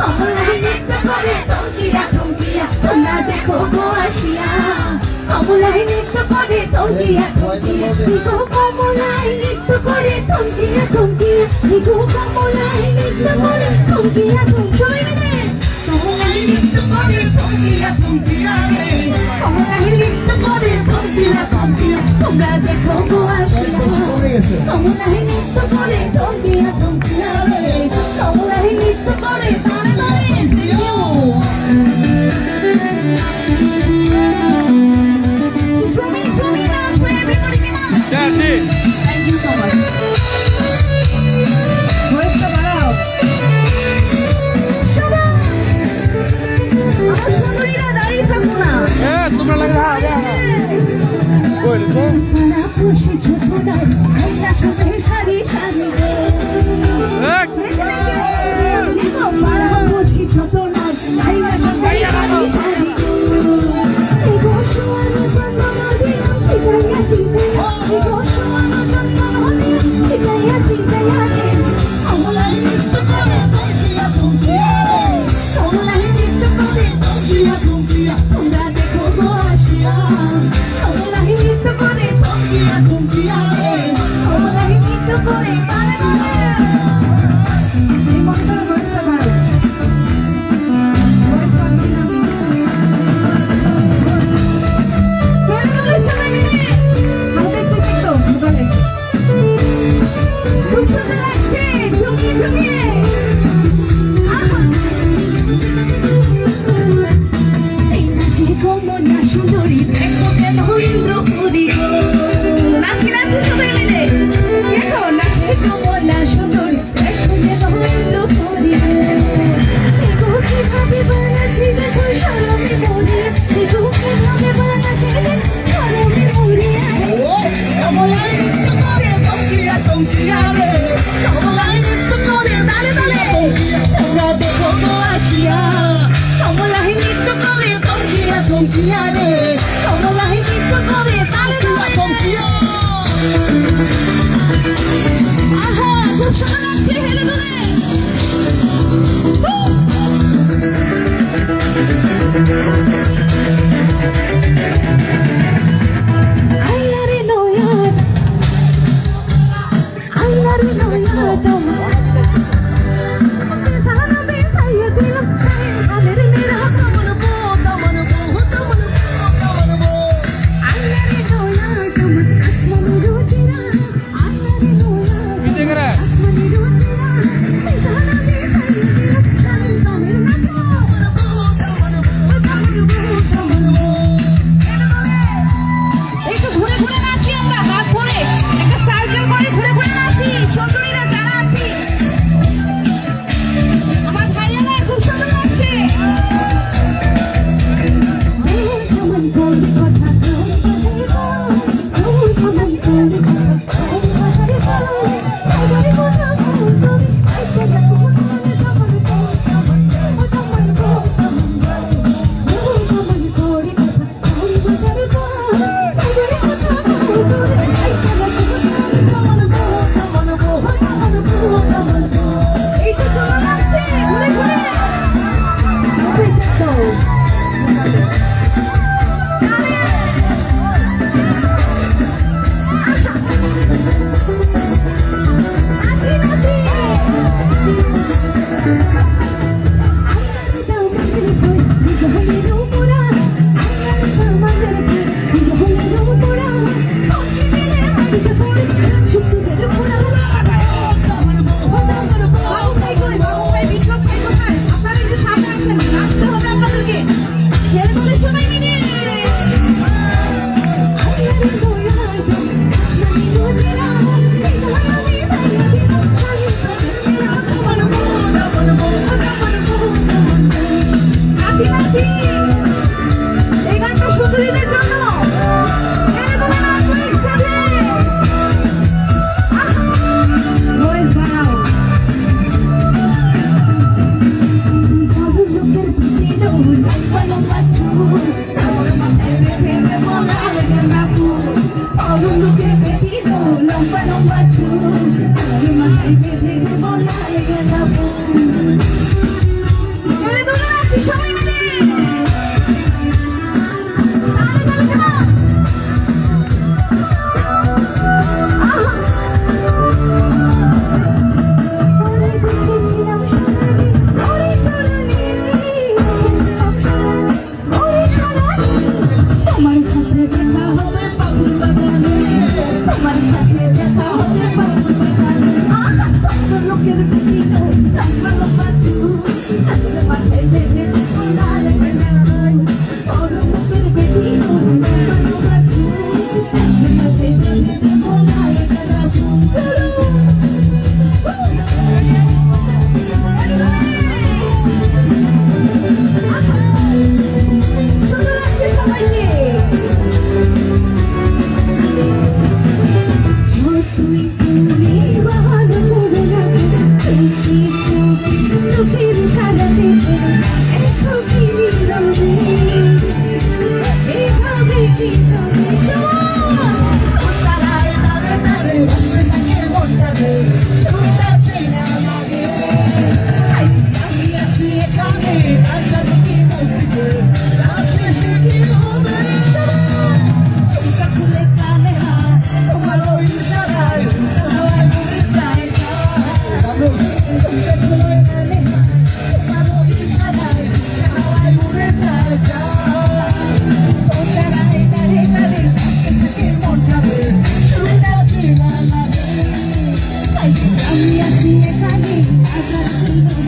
কমলায় নৃত্য করে তঙ্কিয়া তঙ্কিয়া তোমরা দেখো গো আসিয়া কমলায় নৃত্য করে তঙ্কিয়া তঙ্কিয়া গো কমলায় নৃত্য করে তঙ্কিয়া তঙ্কিয়া গো কমলায় নৃত্য করে তঙ্কিয়া তঙ্কিয়া কমলায় নৃত্য করে তঙ্কিয়া তঙ্কিয়া কমলায় নৃত্য করে তঙ্কিয়া তঙ্কিয়া তোমরা দেখো গো আসিয়া কমলায় নৃত্য করে তঙ্কিয়া তঙ্কিয়া কমলায় নৃত্য করে তালে তালে ছবি ছবি নাচবে everybody That's it. Thank you so much. ভয়েসটা বাড়াও সবাই আমার সুন্দরীরা দাঁড়িয়ে থাকো না তোমরা লাগে পাড়া খুশি ছোট নয় আইলা সবে সারি সারি পাড়া খুশি ছোট নয় আইলা সবে সারি সারি এই গোসোয়ানো জন্ম দিলাম ছিটাইয়া ছিটাইয়া এই গোসোয়ানো জন্ম দিলাম ছিটাইয়া ছিটাইয়া কমলায় নৃত্য করে তঙ্কিয়া তঙ্কিয়া কমলায় নৃত্য করে তঙ্কিয়া তঙ্কিয়া তোমরা দেখো গো আসিয়া কমলায় নৃত্য করে তঙ্কিয়া তঙ্কিয়া কমলায় নৃত্য করে তালে তালে এই মনটার ভয়েসটা ভালো ভয়েস পাচ্ছি না আমি সবাই মিলে হাতে তুমি তো দোকানে খুব সুন্দর লাগছে ঝুঁকিয়ে ঝুঁকিয়ে এই নাচে কমলা সুন্দরী দেখো যেন ইন্দ্রপুরী গো নাচি নাচি সবাই মিলে দেখো নাচে কমলা সুন্দরী দেখো যেন ইন্দ্রপুরী গো কিভাবে বানাচ্ছি দেখো সারমে মরে দেখো কিভাবে বানাচ্ছি দেখো সারমে মরে কমলায় নৃত্য করে তঙ্কিয়া তঙ্কিয়া রে কমলায় নৃত্য করে তালে তালে তোমরা দেখো গো আসিয়া কমলায় নৃত্য করে তঙ্কিয়া তঙ্কিয়া রে কমলায় নৃত্য করে তালে তালে তঙ্কিয়া আহা খুব সুন্দর লাগছে হেলে দুলে আল্লাহরে নয়ন আল্লাহরে নয়ন বেসানা বেসাইয়া দিলাম আমের মেরা তমন বো তমন বো তমন বো তমন বো আল্লাহরে নয়ন আসমান রুজিরা আল্লাহরে নয়ন আসমান রুজিরা বেসানা বেসাইয়া দিলাম শান্তমের নাচো তমন বো তমন বো তমন বো একটু ঘুরে ঘুরে নাচি আমরা হাত ধরে একটা সাইকেল করে ঘুরে ঘুরে নাচি সুন্দরীরা যারা আছি আমার ভাইয়ারা খুব সুন্দর লাগছে এইটা চলো লাগছে ঘুরে ঘুরে আপনারা একটু সামনে আসেন নাচতে হবে আপনাদেরকে ছেড়ে বলে সবাই মিলে নাচি নাচি এই গানটা সুন্দরীদের জন্য ছেড়ে বলে নাচবো একসাথে ভয়েস বাড়াও লোকের পিছিয়ে লম্বা লম্বা চুল আমার মাথায় বেঁধে বলা না ফুল লোকের পিছিয়ে লম্বা লম্বা চুল আমার মাথায় বেঁধে বলা না ফুল সাথে দেখা হতে পারবে না কত লোকের ভিড় রাখলো বাজু আসলে মাথায় বেঁধে না লেগে না কত লোকের ভিড় রাখলো বাজু আসলে মাথায় বেঁধে না লেগে না চলো আমি আছি এখানে আশা ছিল সেই শিশি হবে শুনে চলে কানে তোমার ওই সারায় হাওয়ায় উড়ে যায় চলে কানে তোমার ওই সারায় হাওয়ায় উড়ে যায় সারায় কানে কানে ভাসে মনটাকে তোমার কাছে না লাগে আমি আছি এখানে আশা ছিল